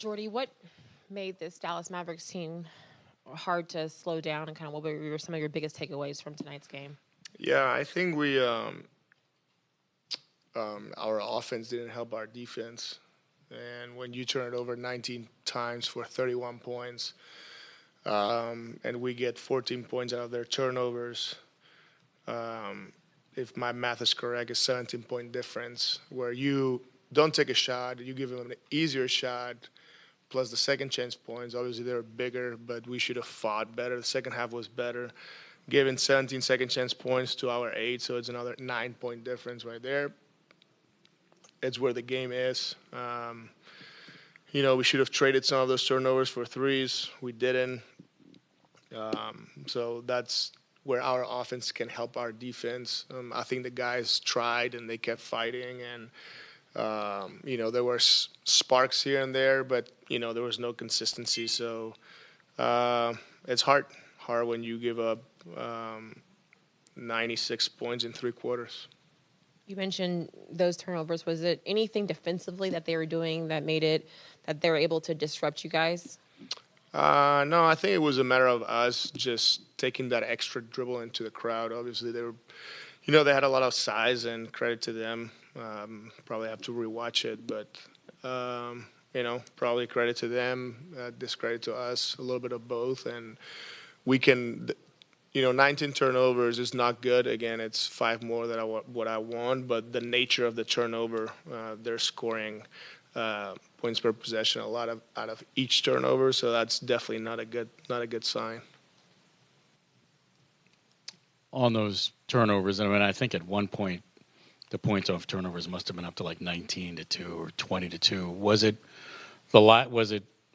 Jordi, what made this Dallas Mavericks team hard to slow down, and kind of what were some of your biggest takeaways from tonight's game? Yeah, I think we our offense didn't help our defense, and when you turn it over 19 times for 31 points, and we get 14 points out of their turnovers, if my math is correct, a 17-point difference where you don't take a shot, you give them an easier shot, plus the second chance points. Obviously, they were bigger, but we should have fought better. The second half was better. Giving 17 second chance points to our 8, so it's another 9-point difference right there. It's where the game is. We should have traded some of those turnovers for threes. We didn't. So that's where our offense can help our defense. I think the guys tried and they kept fighting, and there were sparks here and there, but there was no consistency. So it's hard when you give up 96 points in 3 quarters. You mentioned those turnovers. Was it anything defensively that they were doing that made it that they were able to disrupt you guys? No, I think it was a matter of us just taking that extra dribble into the crowd. Obviously, they were, they had a lot of size, and credit to them. Probably have to rewatch it, but probably credit to them, discredit to us, a little bit of both, and we can. 19 turnovers is not good. Again, it's 5 more than what I want, but the nature of the turnover, they're scoring points per possession a lot out of each turnover, so that's definitely not a good sign. On those turnovers, I think at one point the points off turnovers must have been up to like 19-2 or 20-2. Was it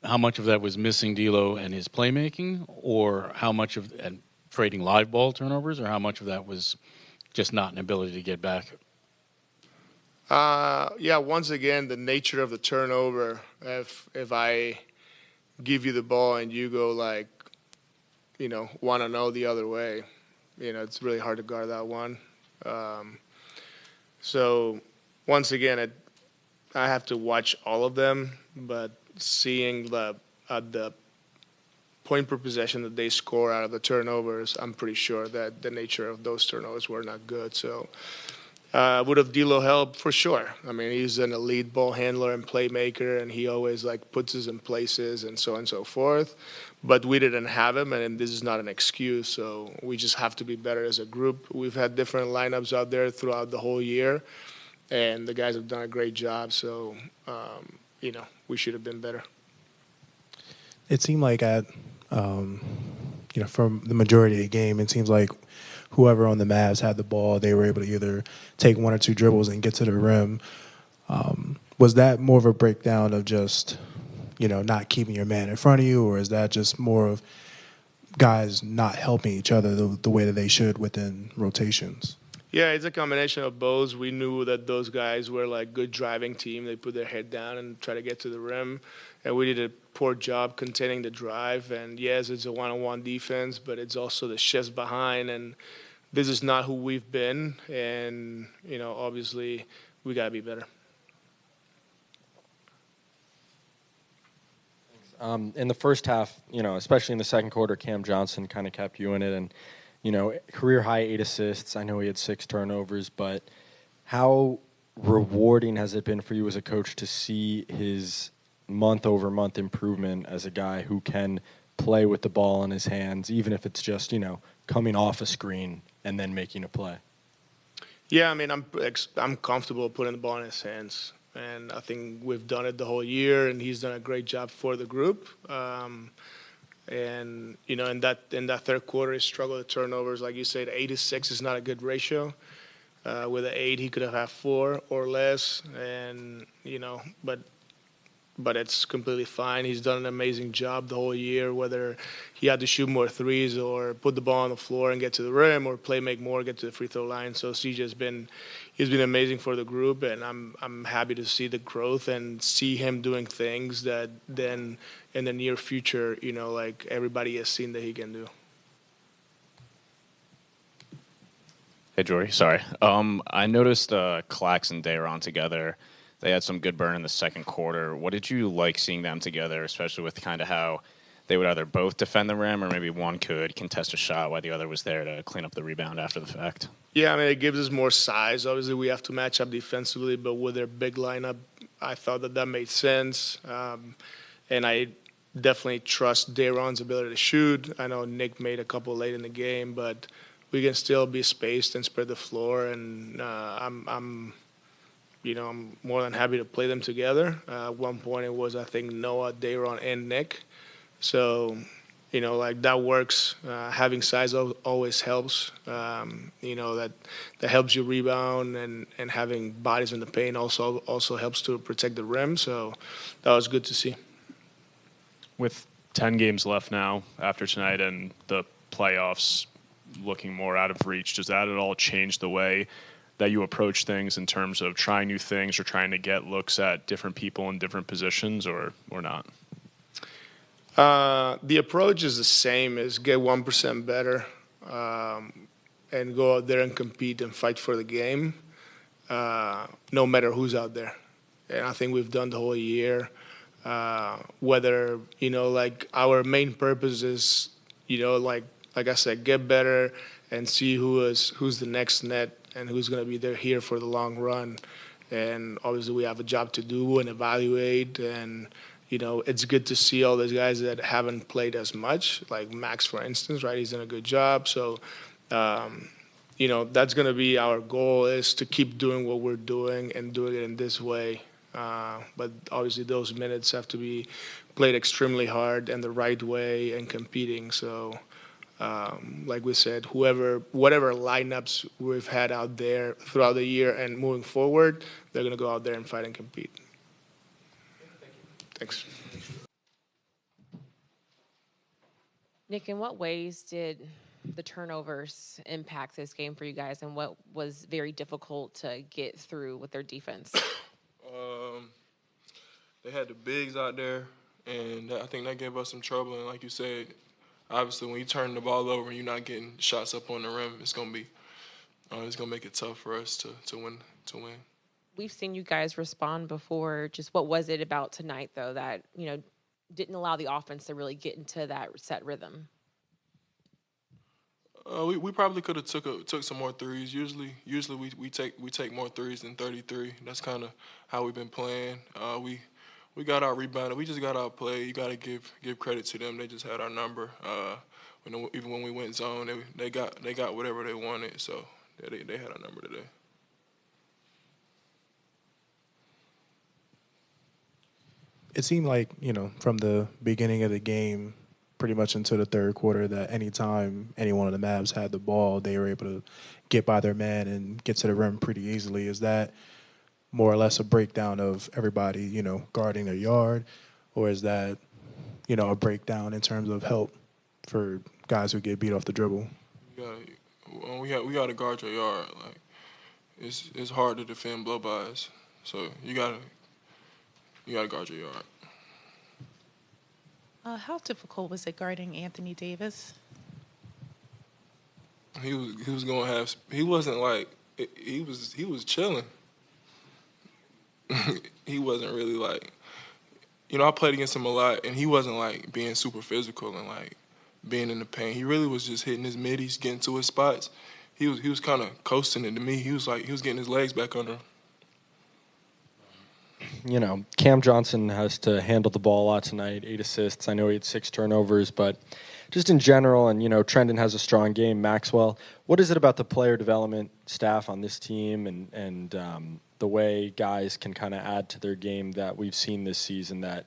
how much of that was missing D'Lo and his playmaking, or how much of and trading live ball turnovers, or how much of that was just not an ability to get back? Once again, the nature of the turnover. If I give you the ball and you go want to know the other way, it's really hard to guard that one. So once again, I have to watch all of them, but seeing the point per possession that they score out of the turnovers, I'm pretty sure that the nature of those turnovers were not good. So would have D'Lo helped? For sure. He's an elite ball handler and playmaker, and he always puts us in places and so on and so forth. But we didn't have him, and this is not an excuse. So we just have to be better as a group. We've had different lineups out there throughout the whole year, and the guys have done a great job. So, we should have been better. It seemed like from the majority of the game, it seems like whoever on the Mavs had the ball, they were able to either take 1 or 2 dribbles and get to the rim. Was that more of a breakdown of just, not keeping your man in front of you, or is that just more of guys not helping each other the way that they should within rotations? Yeah, it's a combination of both. We knew that those guys were good driving team. They put their head down and try to get to the rim, and we did a poor job containing the drive. And yes, it's a one-on-one defense, but it's also the shifts behind, and this is not who we've been. And obviously, we gotta be better. In the first half, especially in the second quarter, Cam Johnson kind of kept you in it, and career high 8 assists. I know he had 6 turnovers, but how rewarding has it been for you as a coach to see his month-over-month improvement as a guy who can play with the ball in his hands, even if it's just, coming off a screen and then making a play? Yeah, I'm comfortable putting the ball in his hands, and I think we've done it the whole year, and he's done a great job for the group. And in that third quarter, he struggled with turnovers. Like you said, 8-6 is not a good ratio. With an 8, he could have had 4 or less, and but it's completely fine. He's done an amazing job the whole year, whether he had to shoot more threes or put the ball on the floor and get to the rim, or make more, get to the free throw line. So CJ's been amazing for the group, and I'm happy to see the growth and see him doing things that then in the near future, everybody has seen that he can do. Hey, Jordi. Sorry. I noticed Clax and Day are on together. They had some good burn in the second quarter. What did you like seeing them together, especially with kind of how they would either both defend the rim or maybe one could contest a shot while the other was there to clean up the rebound after the fact? Yeah, I mean, it gives us more size. Obviously, we have to match up defensively, but with their big lineup, I thought that made sense. And I definitely trust Daron's ability to shoot. I know Nick made a couple late in the game, but we can still be spaced and spread the floor. And I'm more than happy to play them together. At one point, it was, I think, Noah, Daron, and Nick. So, that works. Having size always helps. That helps you rebound, and having bodies in the paint also helps to protect the rim. So that was good to see. With 10 games left now after tonight and the playoffs looking more out of reach, does that at all change the way that you approach things in terms of trying new things or trying to get looks at different people in different positions or not? The approach is the same: is get 1% better and go out there and compete and fight for the game, no matter who's out there. And I think we've done the whole year. Whether our main purpose is like I said, get better and see who's the next net and who's going to be there here for the long run. And obviously we have a job to do and evaluate, and it's good to see all those guys that haven't played as much, like Max, for instance, right? He's done a good job. So, that's going to be our goal, is to keep doing what we're doing and doing it in this way. But obviously those minutes have to be played extremely hard and the right way and competing. So, like we said, whatever lineups we've had out there throughout the year and moving forward, they're going to go out there and fight and compete. Thanks. Nick, in what ways did the turnovers impact this game for you guys, and what was very difficult to get through with their defense? They had the bigs out there, and I think that gave us some trouble. And like you said, obviously when you turn the ball over and you're not getting shots up on the rim, it's gonna make it tough for us to win. We've seen you guys respond before. Just what was it about tonight, though, that didn't allow the offense to really get into that set rhythm? We probably could have took some more threes. Usually we take more threes than 33. That's kind of how we've been playing. We got out rebounded. We just got out played. You got to give credit to them. They just had our number. Even when we went zone, they got whatever they wanted. So they had our number today. It seemed like, from the beginning of the game pretty much into the third quarter, that anytime any one of the Mavs had the ball, they were able to get by their man and get to the rim pretty easily. Is that more or less a breakdown of everybody, guarding their yard, or is that, a breakdown in terms of help for guys who get beat off the dribble? We got to guard your yard. Like it's hard to defend blow-bys, so you gotta guard your yard. How difficult was it guarding Anthony Davis? He was gonna have. He wasn't like he was chilling. He wasn't really like. I played against him a lot, and he wasn't like being super physical and like being in the paint. He really was just hitting his middies, getting to his spots. He was kind of coasting it to me. He was getting his legs back under him. Cam Johnson has to handle the ball a lot tonight, 8 assists. I know he had 6 turnovers, but just in general, and, Trendon has a strong game, Maxwell. What is it about the player development staff on this team and the way guys can kind of add to their game that we've seen this season that,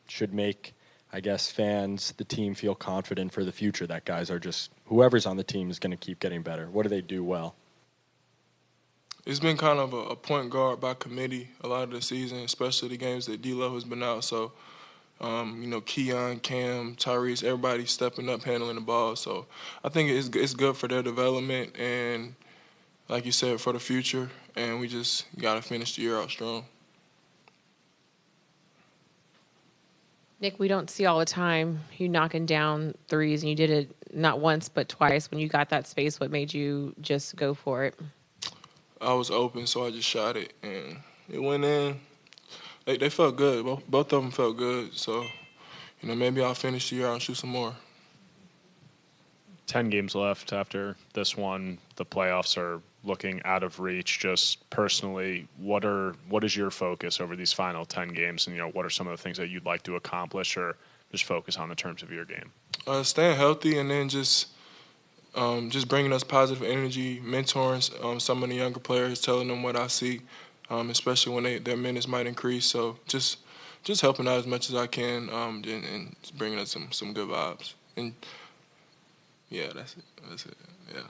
should make, I guess, fans, the team feel confident for the future that guys are just, whoever's on the team is going to keep getting better? What do they do well? It's been kind of a point guard by committee a lot of the season, especially the games that D-Lo has been out. So, Keon, Cam, Tyrese, everybody stepping up, handling the ball. So I think it's good for their development and, like you said, for the future. And we just got to finish the year out strong. Nick, we don't see all the time you knocking down threes, and you did it not once but twice. When you got that space, what made you just go for it? I was open, so I just shot it, and It went in. They felt good. Both of them felt good. So, maybe I'll finish the year out and shoot some more. 10 games left after this one. The playoffs are looking out of reach. Just personally, what is your focus over these final 10 games? And, what are some of the things that you'd like to accomplish or just focus on in terms of your game? Staying healthy and then just bringing us positive energy, mentoring some of the younger players, telling them what I see, especially when their minutes might increase. So just helping out as much as I can and just bringing us some good vibes. And, yeah, that's it. Yeah.